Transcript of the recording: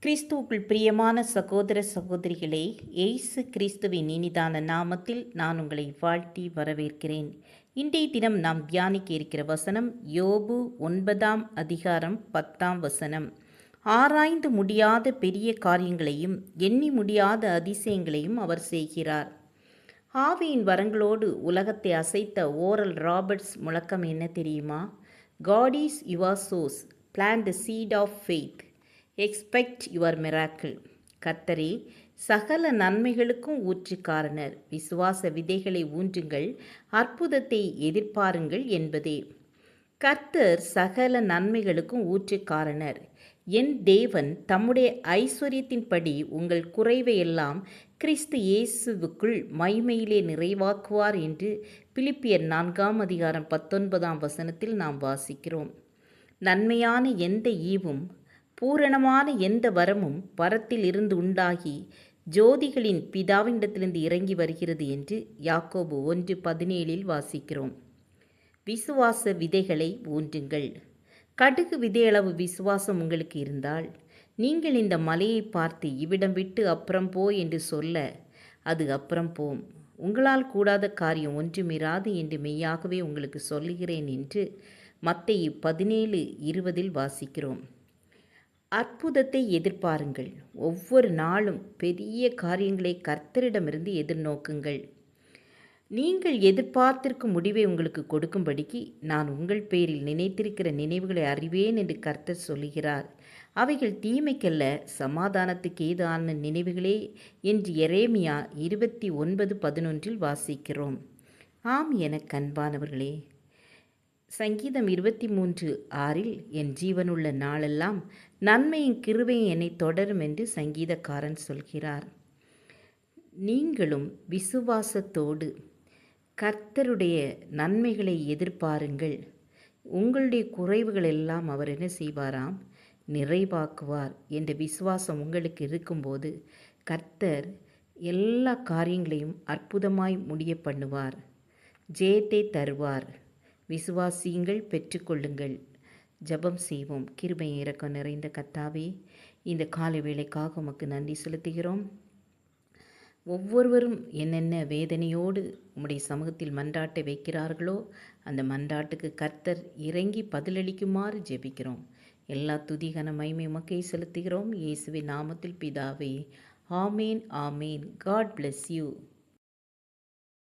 கிறிஸ்துவுக்குள் பிரியமான சகோதர சகோதரிகளே, இயேசு கிறிஸ்துவின் இனிதான நாமத்தில் நான் உங்களை வாழ்த்தி வரவேற்கிறேன். இன்றைய தினம் நாம் தியானிக்க இருக்கிற வசனம் யோபு 9ஆம் அதிகாரம் 10ஆம் வசனம். ஆராய்ந்து முடியாத பெரிய காரியங்களையும் எண்ணி முடியாத அதிசயங்களையும் அவர் செய்கிறார். ஆவியின் வரங்களோடு உலகத்தை அசைத்த ஓரல் ராபர்ட்ஸ் முழக்கம் என்ன தெரியுமா? God is your source, plant the seed of faith, expect your miracle. கர்த்தரே சகல நன்மைகளுக்கும் ஊற்றுக்காரனர், விசுவாச விதைகளை ஊன்றுங்கள், அற்புதத்தை எதிர்பாருங்கள் என்பதே. கர்த்தர் சகல நன்மைகளுக்கும் ஊற்றுக்காரனர். என் தேவன் தம்முடைய ஐஸ்வர்யத்தின்படி உங்கள் குறைவையெல்லாம் கிறிஸ்து இயேசுவுக்குள் மகிமையிலே நிறைவாக்குவார் என்று பிலிப்பியர் 4ஆம் அதிகாரம் 19ஆம் வசனத்தில் நாம் வாசிக்கிறோம். நன்மையான எந்த ஈவும் பூரணமான எந்த வரமும் பரத்தில் இருந்து உண்டாகி ஜோதிகளின் பிதாவினிடத்திலிருந்து இறங்கி வருகிறது என்று யாக்கோபு 1:17 வாசிக்கிறோம். விசுவாச விதைகளை ஊன்றுங்கள். கடுகு விதையளவு விசுவாசம் உங்களுக்கு இருந்தால் நீங்கள் இந்த மலையை பார்த்து இவ்விடம் விட்டு அப்புறம் போ என்று சொல்ல அது அப்புறம் போம். உங்களால் கூடாத காரியம் ஒன்றுமிராது என்று மெய்யாகவே உங்களுக்கு சொல்லுகிறேன் என்று மத்தேயு 17:20 வாசிக்கிறோம். அற்புதத்தை எதிர்பாருங்கள். ஒவ்வொரு நாளும் பெரிய காரியங்களை கர்த்தரிடமிருந்து எதிர்நோக்குங்கள். நீங்கள் எதிர்பார்த்திருக்கும் முடிவை உங்களுக்கு கொடுக்கும்படிக்கு நான் உங்கள் பேரில் நினைத்திருக்கிற நினைவுகளை அறிவேன் என்று கர்த்தர் சொல்லுகிறார். அவைகள் தீமைக்கல்ல, சமாதானத்துக்கு ஏதான நினைவுகளே என்று எரேமியா 29:11 வாசிக்கிறோம். ஆம், எனக்கு அன்பானவர்களே, சங்கீதம் 23:6 என் ஜீவனுள்ள நாளெல்லாம் நன்மையும் கிருபையும் என்னை தொடரும் என்று சங்கீதக்காரன் சொல்கிறார். நீங்களும் விசுவாசத்தோடு கர்த்தருடைய நன்மைகளை எதிர்பாருங்கள். உங்களுடைய குறைவுகள் எல்லாம் அவர் என்ன செய்வாராம்? நிறைவாக்குவார் என்ற விசுவாசம் உங்களுக்கு இருக்கும்போது கர்த்தர் எல்லா காரியங்களையும் அற்புதமாய் முடிய பண்ணுவார், ஜெயத்தை தருவார். விசுவாசியுங்கள், பெற்றுக்கொள்ளுங்கள். ஜெபம் செய்வோம். கிருபை இரக்கம் நிறைந்த கர்த்தாவே, இந்த காலை வேளைக்காக உமக்கு நன்றி செலுத்துகிறோம். ஒவ்வொருவரும் என்னென்ன வேதனையோடு உம்முடைய சமூகத்தில் மன்றாட்டை வைக்கிறார்களோ அந்த மன்றாட்டுக்கு கர்த்தர் இறங்கி பதிலளிக்குமாறு ஜெபிக்கிறோம். எல்லா துதிகன மகிமை உமக்கே செலுத்துகிறோம். இயேசுவின் நாமத்தில் பிதாவே, ஆமேன், ஆமேன். God bless you.